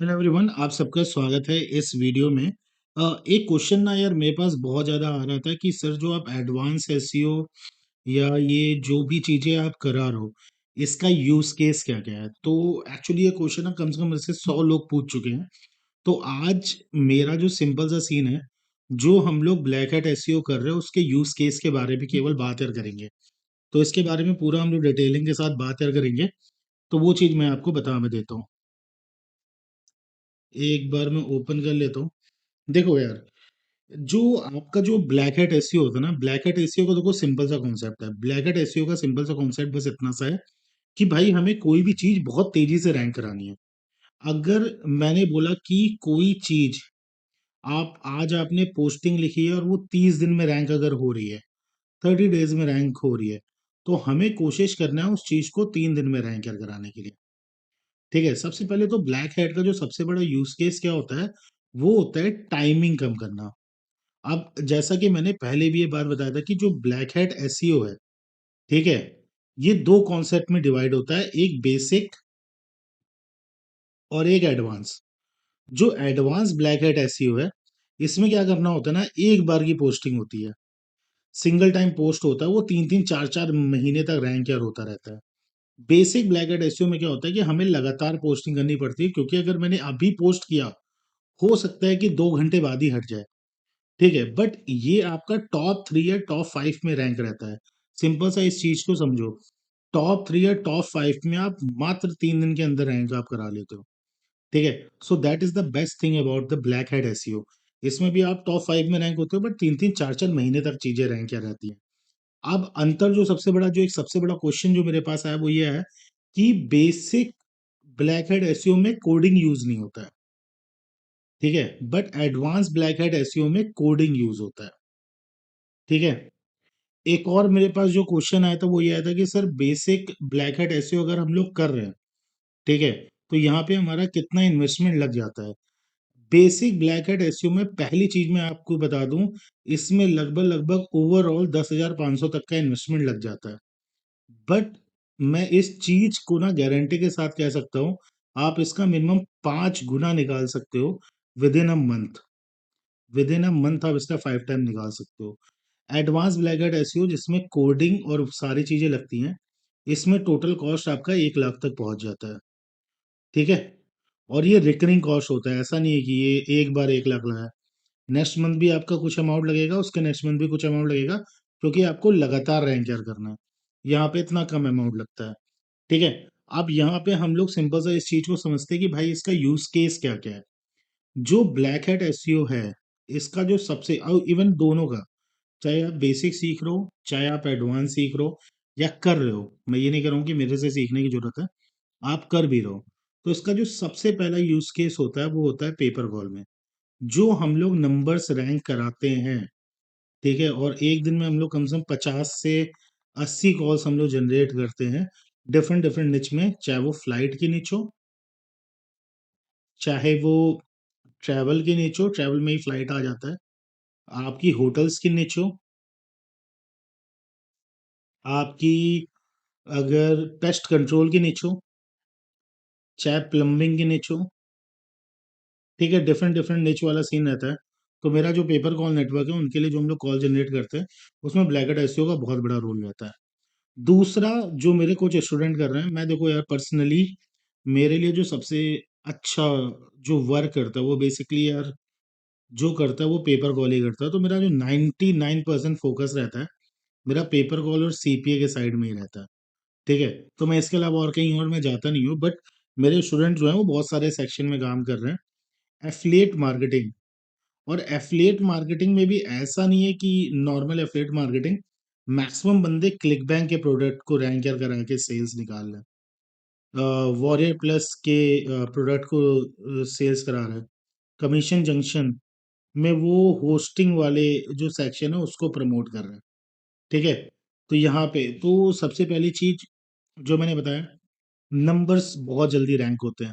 Hello everyone, आप सबका स्वागत है इस वीडियो में। एक क्वेश्चन ना यार मेरे पास बहुत ज़्यादा आ रहा था कि सर जो आप एडवांस एसईओ या ये जो भी चीज़ें आप करा रहे हो, इसका यूज़ केस क्या-क्या है? तो एक्चुअली ये क्वेश्चन ना कम से कम मेरे से 100 लोग पूछ चुके हैं। तो आज मेरा जो सिंपल सा सीन है, जो हम लोग ब्लैक हैट एसईओ कर रहे हैं उसके यूज़ केस के बारे में केवल बात यार करेंगे। तो इसके बारे में पूरा हम लोग डिटेलिंग के साथ बात यार करेंगे। तो वो चीज़ मैं आपको बता मैं देता हूँ। एक बार मैं ओपन कर लेता हूँ। देखो यार, जो आपका जो ब्लैक हैट एसईओ होता है ना, ब्लैक हैट एसईओ का देखो सिंपल सा कॉन्सेप्ट है। ब्लैक हैट एसईओ का सिंपल सा कॉन्सेप्ट बस इतना सा है कि भाई हमें कोई भी चीज बहुत तेजी से रैंक करानी है। अगर मैंने बोला कि कोई चीज आप आज आपने पोस्टिंग लिखी है और वो 30 दिन में रैंक अगर हो रही है, 30 डेज में रैंक हो रही है, तो हमें कोशिश करना है उस चीज को 3 दिन में रैंक कराने के लिए। ठीक है, सबसे पहले तो ब्लैक हैट का जो सबसे बड़ा यूज केस क्या होता है, वो होता है टाइमिंग कम करना। अब जैसा कि मैंने पहले भी ये बात बताया था कि जो ब्लैक हैट एसईओ है, ठीक है, ये दो कॉन्सेप्ट में डिवाइड होता है, एक बेसिक और एक एडवांस। जो एडवांस ब्लैक हैट एसईओ है, इसमें क्या करना होता है ना, एक बार की पोस्टिंग होती है, सिंगल टाइम पोस्ट होता है, वो तीन तीन चार चार महीने तक रैंक यार होता रहता है। बेसिक ब्लैक हैट एसईओ में क्या होता है कि हमें लगातार पोस्टिंग करनी पड़ती है, क्योंकि अगर मैंने अभी पोस्ट किया, हो सकता है कि 2 घंटे बाद ही हट जाए। ठीक है, बट ये आपका टॉप 3 या टॉप 5 में रैंक रहता है। सिंपल सा इस चीज को समझो, टॉप 3 या टॉप 5 में आप मात्र 3 दिन के अंदर रैंक आप करा लेते हो। ठीक है, so that is the best thing about the black head SEO. इसमें भी आप टॉप 5 में रैंक होते हो, बट तीन तीन चार चार महीने तक चीजें रैंक क्या रहती है। अब अंतर जो सबसे बड़ा, जो एक सबसे बड़ा क्वेश्चन जो मेरे पास आया वो ये है कि बेसिक ब्लैक हेड एसईओ में कोडिंग यूज नहीं होता है। ठीक है, but advance black head SEO में कोडिंग यूज होता है। ठीक है, एक और मेरे पास जो क्वेश्चन आया था वो ये आया था कि sir basic black hat SEO अगर हम लोग कर रहे हैं, ठीक है, तो यहाँ पे हमारा कितना इन्वेस्टमेंट लग जाता है। बेसिक ब्लैक हैट एसईओ में पहली चीज मैं आपको बता दूं, इसमें लगभग लगभग ओवरऑल 10,500 तक का इन्वेस्टमेंट लग जाता है। बट मैं इस चीज को ना गारंटी के साथ कह सकता हूँ, आप इसका मिनिमम 5 गुना निकाल सकते हो with in a month. With in a month आप इसका 5 टाइम निकाल सकते हो। एडवांस ब्लैक हैट एसईओ जिसमें कोडिंग और सारी चीजें लगती हैं, इसमें टोटल कॉस्ट आपका 1 लाख तक पहुंच जाता है। ठीक है, और ये रिकरिंग कॉस्ट होता है, ऐसा नहीं है कि ये एक बार 1 लाख लगा है। नेक्स्ट मंथ भी आपका कुछ अमाउंट लगेगा, उसके नेक्स्ट मंथ भी कुछ अमाउंट लगेगा, क्योंकि आपको लगातार रैंक यार करना है। यहाँ पे इतना कम अमाउंट लगता है। ठीक है, अब यहाँ पे हम लोग सिंपल सा इस चीज को समझते हैं कि भाई इसका यूज केस क्या क्या है। जो ब्लैक हैट एसईओ है, इसका जो सबसे, इवन दोनों का, चाहे आप बेसिक सीख रहे हो, चाहे आप एडवांस सीख रहे हो या कर रहे हो, मैं ये नहीं कह रहा हूँ कि मेरे से सीखने की जरूरत है, आप कर भी रहो, तो इसका जो सबसे पहला यूज केस होता है वो होता है पेपर कॉल में। जो हम लोग नंबर्स रैंक कराते हैं, ठीक है, और एक दिन में हम लोग कम से कम 50 से 80 कॉल्स हम लोग जनरेट करते हैं, डिफरेंट डिफरेंट निच में, चाहे वो फ्लाइट की निच हो, चाहे वो ट्रैवल की निच हो, ट्रैवल में ही फ्लाइट आ जाता है, आपकी होटल्स की निच हो, आपकी अगर पेस्ट कंट्रोल की निच हो, चाहे प्लम्बिंग की निच हो। ठीक है, डिफरेंट डिफरेंट निच वाला सीन रहता है। तो मेरा जो पेपर कॉल नेटवर्क है उनके लिए जो हम लोग कॉल जनरेट करते हैं, उसमें ब्लैक हैट एसईओ का बहुत बड़ा रोल रहता है। दूसरा, जो मेरे कुछ स्टूडेंट कर रहे हैं, मैं देखो यार पर्सनली, मेरे लिए जो सबसे अच्छा जो वर्क करता है वो बेसिकली यार, जो करता है वो पेपर कॉल ही करता है। तो मेरा जो 99% फोकस रहता है, मेरा पेपर कॉल और सीपीए के साइड में ही रहता है। ठीक है, तो मैं इसके अलावा और कहीं और मैं जाता नहीं हूँ, बट मेरे स्टूडेंट जो हैं वो बहुत सारे सेक्शन में काम कर रहे हैं। एफिलिएट मार्केटिंग, और एफिलिएट मार्केटिंग में भी ऐसा नहीं है कि नॉर्मल एफिलिएट मार्केटिंग, मैक्सिमम बंदे क्लिक बैंक के प्रोडक्ट को रैंक करा के सेल्स निकाल रहे हैं, वॉरियर प्लस के प्रोडक्ट को सेल्स करा रहे हैं, कमीशन जंक्शन में वो होस्टिंग वाले जो सेक्शन है उसको प्रमोट कर रहे हैं। ठीक है, तो यहाँ पे तो सबसे पहली चीज जो मैंने बताया, नंबर्स बहुत जल्दी रैंक होते हैं।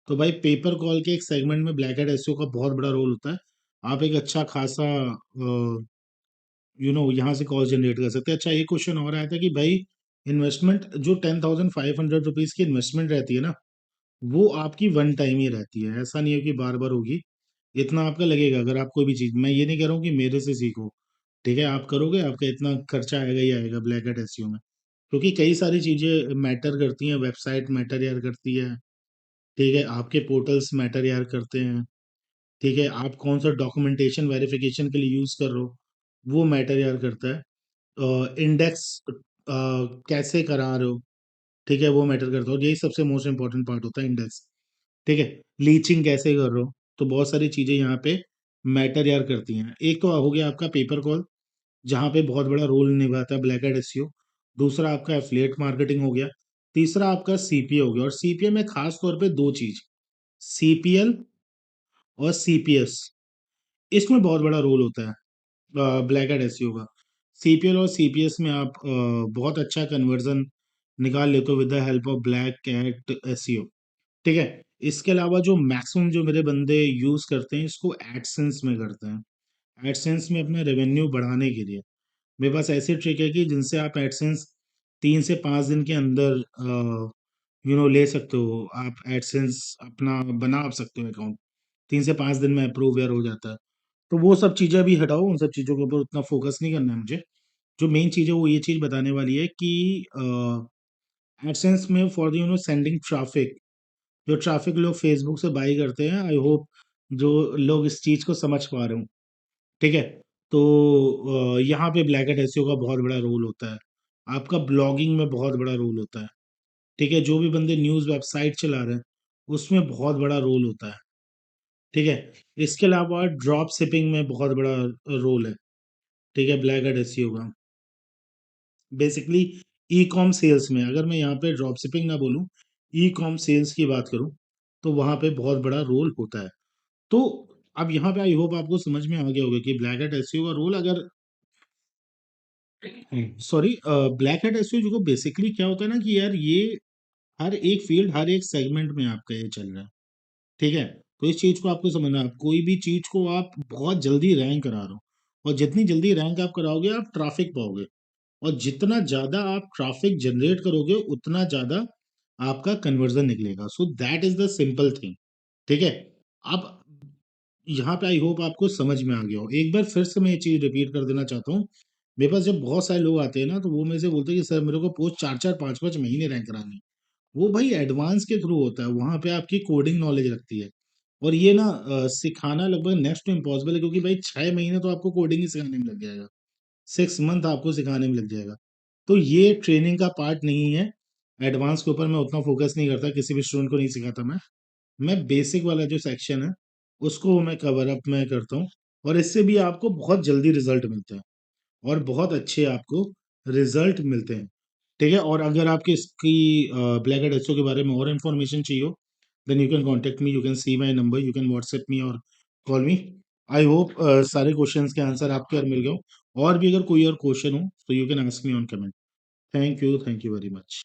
तो भाई पेपर कॉल के एक सेगमेंट में ब्लैक हैट एसईओ का बहुत बड़ा रोल होता है। आप एक अच्छा खासा यहाँ से कॉल जनरेट कर सकते हैं। अच्छा, एक क्वेश्चन और आया था कि भाई इन्वेस्टमेंट जो 10,500 रुपीज की इन्वेस्टमेंट रहती है ना, वो आपकी वन टाइम ही रहती है, ऐसा नहीं है कि बार-बार होगी। इतना आपका लगेगा अगर आप कोई भी चीज़, मैं ये नहीं कह रहा हूँ कि मेरे से सीखो, ठीक है? आप करोगे, आपका इतना खर्चा आएगा ही आएगा ब्लैक हैट एसईओ में। क्योंकि कई सारी चीज़ें मैटर करती हैं, वेबसाइट मैटर यार करती है, ठीक है? आपके पोर्टल्स मैटर यार करते हैं, ठीक है? आप कौन-सा डॉक्यूमेंटेशन वेरिफिकेशन के लिए यूज़ कर रहे हो, वो मैटर यार करता है। इंडेक्स कैसे करा रहे हो, ठीक है? वो मैटर करता है और यही सबसे मोस्ट इम्पोर्टेंट पार्ट होता है, इंडेक्स, ठीक है? लीचिंग कैसे कर रहे हो, तो बहुत सारी चीज़ें यहाँ पे मैटर यार करती हैं। एक तो हो गया आपका पेपर कॉल, जहाँ पे बहुत बड़ा रोल निभाता है ब्लैक हैट एसईओ। दूसरा आपका एफिलिएट मार्केटिंग हो गया। तीसरा आपका सीपीए हो गया और सीपीए में खास तौर पे 2 चीज़, सीपीएल और सीपीएस, इसमें बहुत बड़ा रोल होता है ब्लैक हैट एसईओ का। सीपीएल और सीपीएस में आप बहुत अच्छा कन्वर्जन निकाल लेते हो with the help of black hat SEO, ठीक है? इसके अलावा जो मैक्सिमम जो मेरे बंदे यूज़ करते हैं, इसको एडसेंस में करते हैं। एडसेंस में अपना रेवेन्यू बढ़ाने के लिए। मेरे पास ऐसी ट्रिक है कि जिनसे आप एडसेंस 3 से 5 दिन के अंदर ले सकते हो। आप एडसेंस अपना बना आप सकते हो अकाउंट। 3 से 5 दिन में अप्रूव यार हो जाता है। तो वो सब चीज़ें अभी हटाओ, उन सब चीज़ों के ऊपर उतना फ़ोकस नहीं करना है मुझे। जो मेन चीज़ है वो ये चीज़ बताने वाली है कि एडसेंस में फॉर द सेंडिंग ट्रैफिक, जो ट्रैफिक लोग फेसबुक से बाई करते हैं, आई होप जो लोग इस चीज़ को समझ पा रहे हो, ठीक है? तो यहाँ पे ब्लैक हैट एसईओ का बहुत बड़ा रोल होता है। आपका ब्लॉगिंग में बहुत बड़ा रोल होता है, ठीक है? जो भी बंदे न्यूज़ वेबसाइट चला रहे हैं, उसमें बहुत बड़ा रोल होता है, ठीक है? इसके अलावा ड्रॉप शिपिंग में बहुत बड़ा रोल है, ठीक है? ब्लैक हैट एसईओ का। बेसिकली ई-कॉम सेल्स में, अगर मैं यहाँ पे ड्रॉप शिपिंग ना बोलूँ, ई-कॉम सेल्स की बात करूँ, तो वहाँ पे बहुत बड़ा रोल होता है। तो अब यहाँ पे आई होप आपको समझ में आ गया होगा कि ब्लैक हैट एसईओ का रोल अगर सॉरी ब्लैक हैट एसईओ जो बेसिकली क्या होता है ना कि यार ये हर एक फील्ड, हर एक सेगमेंट में आपका ये चल रहा है, ठीक है? तो इस चीज़ को आपको समझना है, कोई भी चीज़ को आप बहुत जल्दी रैंक करा रहे हो और जितनी जल्दी रैंक आप कराओगे, आप ट्रैफिक पाओगे और जितना ज़्यादा आप ट्रैफिक जनरेट करोगे, उतना ज़्यादा आपका कन्वर्जन निकलेगा। So that is the simple thing, ठीक है? अब यहाँ पे आई होप आपको समझ में आ गया हो। एक बार फिर से मैं ये चीज़ रिपीट कर देना चाहता हूँ। मेरे पास जब बहुत सारे लोग आते हैं ना, तो वो मेरे से बोलते हैं कि सर मेरे को पोस्ट 4-4 5-5 महीने रैंक करानी है। वो भाई एडवांस के थ्रू होता है, वहाँ पे आपकी कोडिंग नॉलेज लगती है और ये ना सिखाना लगभग नेक्स्ट टू इम्पॉसिबल है क्योंकि भाई 6 महीने तो आपको कोडिंग ही सिखाने में लग जाएगा। 6 मंथ आपको सिखाने में लग जाएगा। तो ये ट्रेनिंग का पार्ट नहीं है। एडवांस के ऊपर मैं उतना फ़ोकस नहीं करता, किसी भी स्टूडेंट को नहीं सिखाता मैं। मैं बेसिक वाला जो सेक्शन है, उसको मैं कवर अप मैं करता हूँ और इससे भी आपको बहुत जल्दी रिज़ल्ट मिलते हैं और बहुत अच्छे आपको रिज़ल्ट मिलते हैं, ठीक है? और अगर आपकी इसकी ब्लैक हैट एसईओ के बारे में और इन्फॉर्मेशन चाहिए हो, then you can contact me, you can see my number, you can WhatsApp me और कॉल मी। आई होप सारे क्वेश्चंस के आंसर आपको यार मिल गए हो और भी अगर कोई और क्वेश्चन हो, तो you can ask me on comment. Thank you very much.